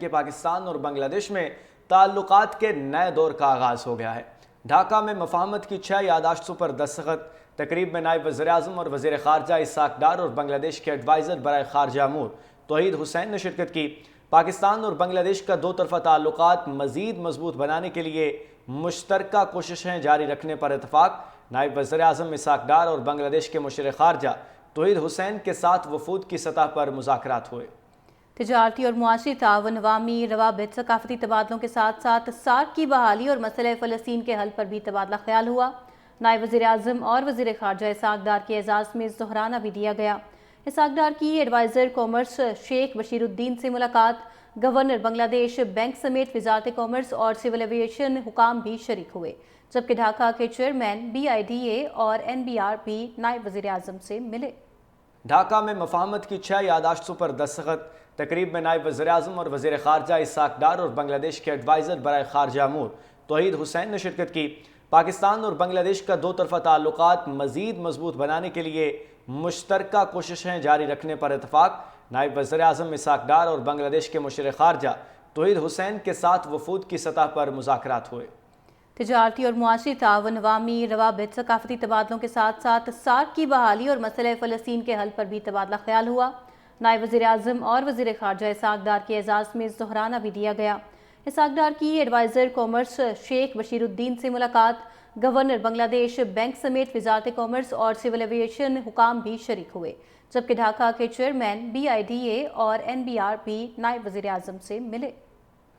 کہ پاکستان اور بنگلہ دیش میں تعلقات کے نئے دور کا آغاز ہو گیا ہے۔ ڈھاکہ میں مفاہمت کی 6 یادداشتوں پر دستخط۔ تقریب میں نائب وزیر اعظم اور وزیر خارجہ اسحاق ڈار اور بنگلہ دیش کے ایڈوائزر برائے خارجہ امور توحید حسین نے شرکت کی۔ پاکستان اور بنگلہ دیش کا دو طرفہ تعلقات مزید مضبوط بنانے کے لیے مشترکہ کوششیں جاری رکھنے پر اتفاق۔ نائب وزیر اعظم اسحاق ڈار اور بنگلہ دیش کے مشیر خارجہ توحید حسین کے ساتھ وفود کی سطح پر مذاکرات ہوئے۔ تجارتی اور معاشی تعاون، عوامی روابط، ثقافتی تبادلوں کے ساتھ ساتھ سارک کی بحالی اور مسئلہ فلسطین کے حل پر بھی تبادلہ خیال ہوا۔ نائب وزیر اعظم اور وزیر خارجہ اسحاق ڈار کے اعزاز میں ظہرانہ بھی دیا گیا۔ اسحاق ڈار کی ایڈوائزر کامرس شیخ بشیر الدین سے ملاقات۔ گورنر بنگلہ دیش بینک سمیت وزارت کامرس اور سول ایویشن حکام بھی شریک ہوئے، جبکہ ڈھاکہ کے چیئرمین BIDA اور NBRP نائب وزیر اعظم سے ملے۔ ڈھاکہ میں مفاہمت کی 6 یادداشتوں پر دستخط۔ تقریب میں نائب وزیر اعظم اور وزیر خارجہ اسحاق ڈار اور بنگلہ دیش کے ایڈوائزر برائے خارجہ امور توحید حسین نے شرکت کی۔ پاکستان اور بنگلہ دیش کا دو طرفہ تعلقات مزید مضبوط بنانے کے لیے مشترکہ کوششیں جاری رکھنے پر اتفاق۔ نائب وزیر اعظم اسحاق ڈار اور بنگلہ دیش کے مشیر خارجہ توحید حسین کے ساتھ وفود کی سطح پر مذاکرات ہوئے۔ تجارتی اور معاشی تعاون، عوامی روابط، ثقافتی تبادلوں کے ساتھ ساتھ سارک کی بحالی اور مسئلہ فلسطین کے حل پر بھی تبادلہ خیال ہوا۔ نائب وزیر اعظم اور وزیر خارجہ اسحاق ڈار کے اعزاز میں ظہرانہ بھی دیا گیا۔ اسحاق ڈار کی ایڈوائزر کامرس شیخ بشیر الدین سے ملاقات۔ گورنر بنگلہ دیش بینک سمیت وزارت کامرس اور سول ایویشن حکام بھی شریک ہوئے، جبکہ ڈھاکہ کے چیئرمین BIDA اور NBRP نائب وزیر اعظم سے ملے۔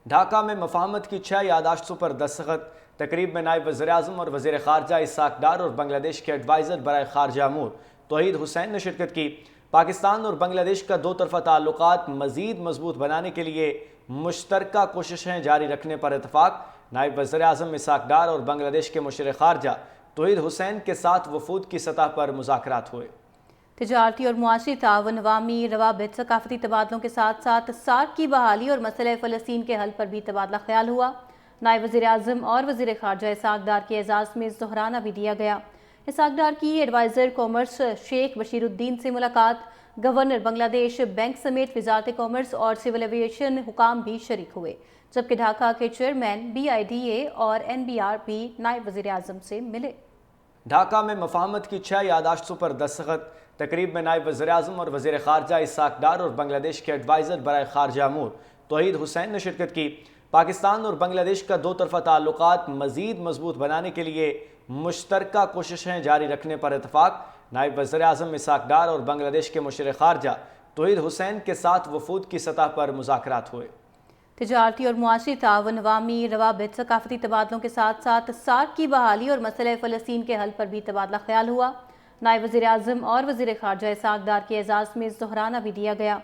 ڈھاکہ میں مفاہمت کی 6 یادداشتوں پر دستخط۔ تقریب میں نائب وزیر اعظم اور وزیر خارجہ اسحاق ڈار اور بنگلہ دیش کے ایڈوائزر برائے خارجہ امور توحید حسین نے شرکت کی۔ پاکستان اور بنگلہ دیش کا دو طرفہ تعلقات مزید مضبوط بنانے کے لیے مشترکہ کوششیں جاری رکھنے پر اتفاق۔ نائب وزیر اعظم اسحاق ڈار اور بنگلہ دیش کے مشیر خارجہ توحید حسین کے ساتھ وفود کی سطح پر مذاکرات ہوئے۔ تجارتی اور معاشی تعاون، عوامی روابط، ثقافتی تبادلوں کے ساتھ ساتھ سارک کی بحالی اور مسئلہ فلسطین کے حل پر بھی تبادلہ خیال ہوا۔ نائب وزیر اعظم اور وزیر خارجہ اسحاق ڈار کے اعزاز میں ظہرانہ بھی دیا گیا۔ اسحاق ڈار کی ایڈوائزر کامرس شیخ بشیر الدین سے ملاقات۔ گورنر بنگلہ دیش بینک سمیت وزارت کامرس اور سول ایویشن حکام بھی شریک ہوئے، جبکہ ڈھاکہ کے چیئرمین BIDA اور NBRP نائب وزیر اعظم سے ملے۔ ڈھاکہ میں مفاہمت کی 6 یادداشتوں پر دستخط۔ تقریب میں نائب وزیر اعظم اور وزیر خارجہ اسحاق ڈار اور بنگلہ دیش کے ایڈوائزر برائے خارجہ امور توحید حسین نے شرکت کی۔ پاکستان اور بنگلہ دیش کا دو طرفہ تعلقات مزید مضبوط بنانے کے لیے مشترکہ کوششیں جاری رکھنے پر اتفاق۔ نائب وزیر اعظم اسحاق ڈار اور بنگلہ دیش کے مشیر خارجہ توحید حسین کے ساتھ وفود کی سطح پر مذاکرات ہوئے۔ تجارتی اور معاشی تعاون، عوامی روابط، ثقافتی تبادلوں کے ساتھ ساتھ سارک کی بحالی اور مسئلہ فلسطین کے حل پر بھی تبادلہ خیال ہوا۔ نائب وزیر اعظم اور وزیر خارجہ اسحاق ڈار کے اعزاز میں ظہرانہ بھی دیا گیا۔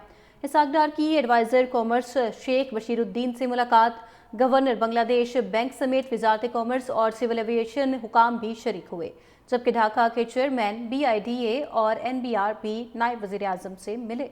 اسحاق ڈار کی ایڈوائزر کامرس شیخ بشیر الدین سے ملاقات۔ گورنر بنگلہ دیش بینک سمیت وزارت کامرس اور سول ایویشن حکام بھی شریک ہوئے، جبکہ ڈھاکہ کے چیئرمین BIDA اور NBRP نائب وزیر اعظم سے ملے۔